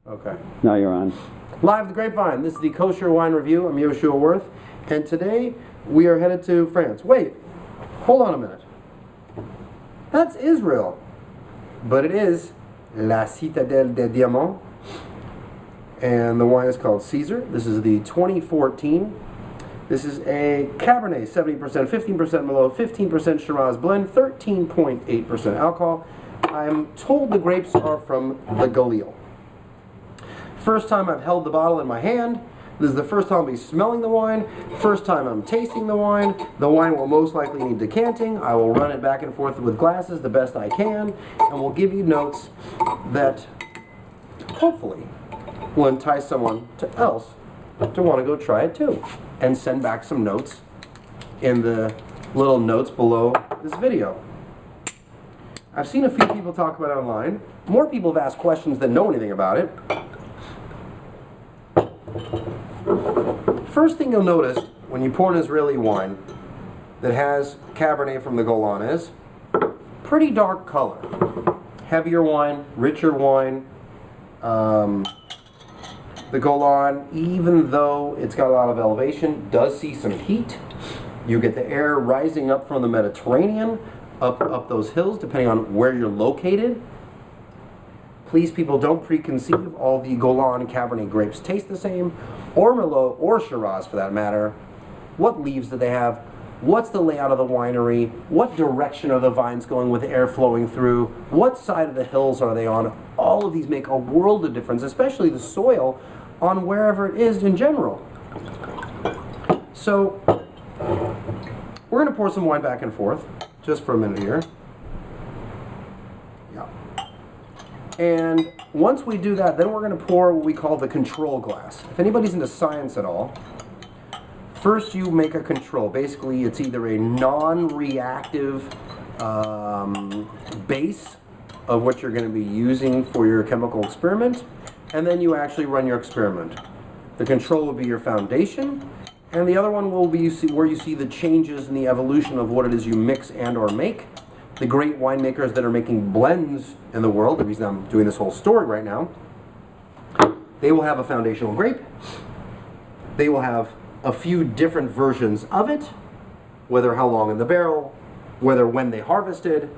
Okay. Now you're on. Live the Grapevine. This is the Kosher Wine Review. I'm Yehoshua Werth, and today we are headed to France. Wait, hold on a minute. That's Israel, but it is La Citadelle des Diamants, and the wine is called Caesar. This is the 2014. This is a Cabernet, 70%, 15% Merlot, 15% Shiraz blend, 13.8% alcohol. I'm told the grapes are from the Galil. First time I've held the bottle in my hand. This is the first time I'll be smelling the wine. First time I'm tasting the wine. The wine will most likely need decanting. I will run it back and forth with glasses the best I can, and will give you notes that hopefully will entice someone else to want to go try it too, and send back some notes in the little notes below this video. I've seen a few people talk about it online. More people have asked questions than know anything about it. First thing you'll notice when you pour an Israeli wine that has Cabernet from the Golan is pretty dark color. Heavier wine, richer wine. The Golan, even though it's got a lot of elevation, does see some heat. You get the air rising up from the Mediterranean, up those hills, depending on where you're located. Please, people, don't preconceive. All the Golan Cabernet grapes taste the same, or Merlot, or Shiraz for that matter. What leaves do they have? What's the layout of the winery? What direction are the vines going with the air flowing through? What side of the hills are they on? All of these make a world of difference, especially the soil on wherever it is in general. So, we're going to pour some wine back and forth, just for a minute here. Yeah. And once we do that, then we're going to pour what we call the control glass. If anybody's into science at all, first you make a control. Basically, it's either a non-reactive base of what you're going to be using for your chemical experiment, and then you actually run your experiment. The control will be your foundation, and the other one will be where you see the changes in the evolution of what it is you mix and or make. The great winemakers that are making blends in the world, the reason I'm doing this whole story right now, they will have a foundational grape. They will have a few different versions of it, whether how long in the barrel, whether when they harvested,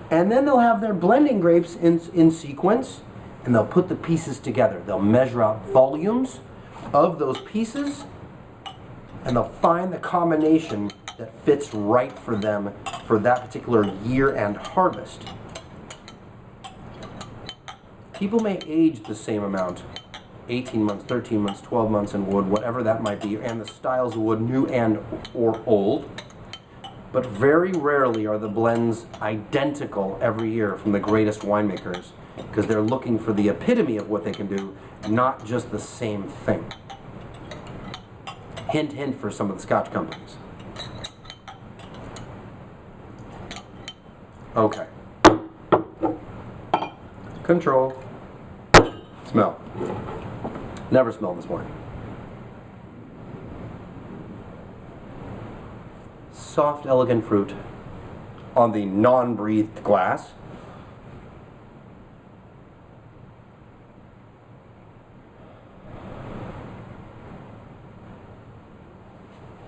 and then they'll have their blending grapes in sequence, and they'll put the pieces together. They'll measure out volumes of those pieces, and they'll find the combination that fits right for them for that particular year and harvest. People may age the same amount, 18 months, 13 months, 12 months in wood, whatever that might be, and the styles of wood, new and or old. But very rarely are the blends identical every year from the greatest winemakers, because they're looking for the epitome of what they can do, not just the same thing. Hint, hint for some of the Scotch companies. Okay. Control. Smell. Never smelled this wine. Soft, elegant fruit on the non-breathed glass.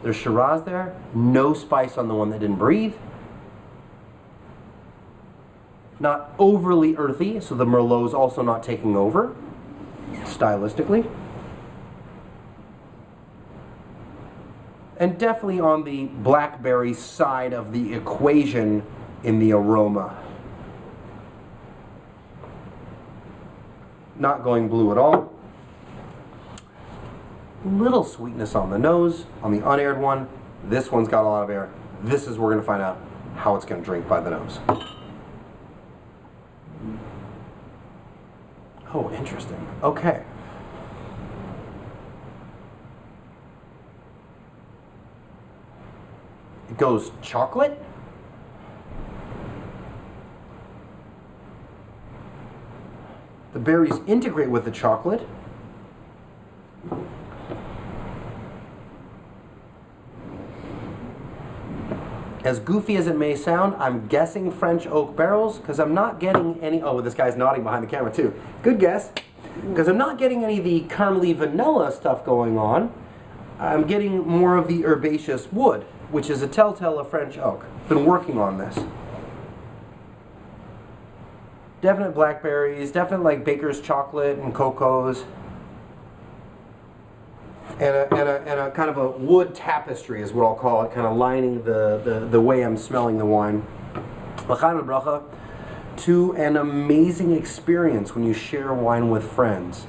There's Shiraz there, no spice on the one that didn't breathe. Not overly earthy, so the Merlot's also not taking over, stylistically. And definitely on the blackberry side of the equation in the aroma. Not going blue at all. Little sweetness on the nose, on the unaired one. This one's got a lot of air. This is where we're going to find out how it's going to drink by the nose. Oh, interesting. Okay. It goes chocolate. The berries integrate with the chocolate. As goofy as it may sound, I'm guessing French oak barrels because I'm not getting any... Oh, this guy's nodding behind the camera too. Good guess. Because I'm not getting any of the caramely vanilla stuff going on. I'm getting more of the herbaceous wood, which is a telltale of French oak. Been working on this. Definite blackberries, definite like baker's chocolate and cocos. And a kind of a wood tapestry is what I'll call it, kind of lining the way I'm smelling the wine. L'chaim bracha, to an amazing experience when you share wine with friends.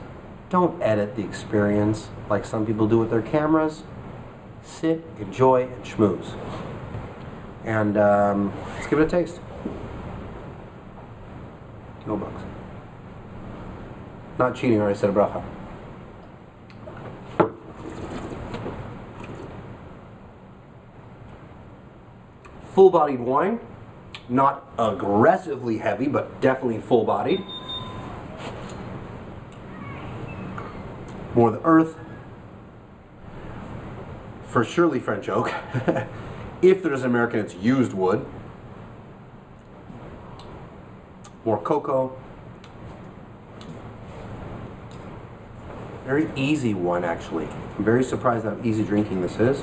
Don't edit the experience like some people do with their cameras. Sit, enjoy, and schmooze. And let's give it a taste. No bugs. Not cheating, I already said a bracha. Full-bodied wine, not aggressively heavy, but definitely full-bodied. More of the earth, for surely French oak. If there's American, it's used wood. More cocoa. Very easy one, actually. I'm very surprised how easy drinking this is.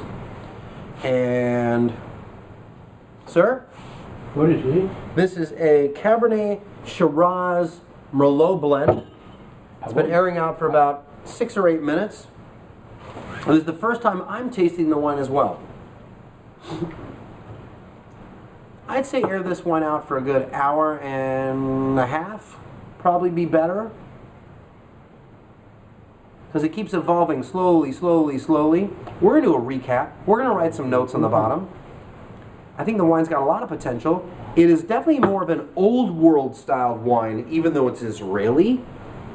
And sir? What is it? This is a Cabernet Shiraz Merlot blend. It's been airing out for about 6 or 8 minutes. And this is the first time I'm tasting the wine as well. I'd say air this wine out for a good hour and a half. Probably be better. Because it keeps evolving slowly, slowly, slowly. We're going to do a recap. We're going to write some notes on the bottom. I think the wine's got a lot of potential. It is definitely more of an old world styled wine, even though it's Israeli.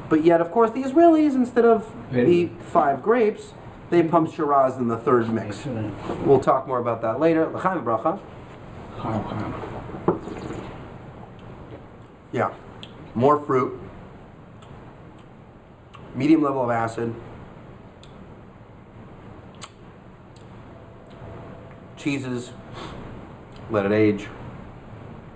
But yet, of course, the Israelis, instead of the 5 grapes, they pump Shiraz in the 3rd mix. Excellent. We'll talk more about that later. L'chaim bracha. Yeah. More fruit. Medium level of acid. Cheeses. Let it age.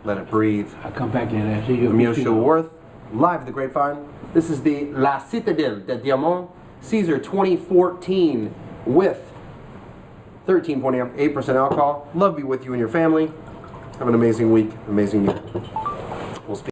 Let it breathe. I'll come back and I see you. Yehoshua Werth, live at the Grapevine. This is the La Citadelle de Diamant Caesar 2014 with 13.8% alcohol. Love to be with you and your family. Have an amazing week, amazing year.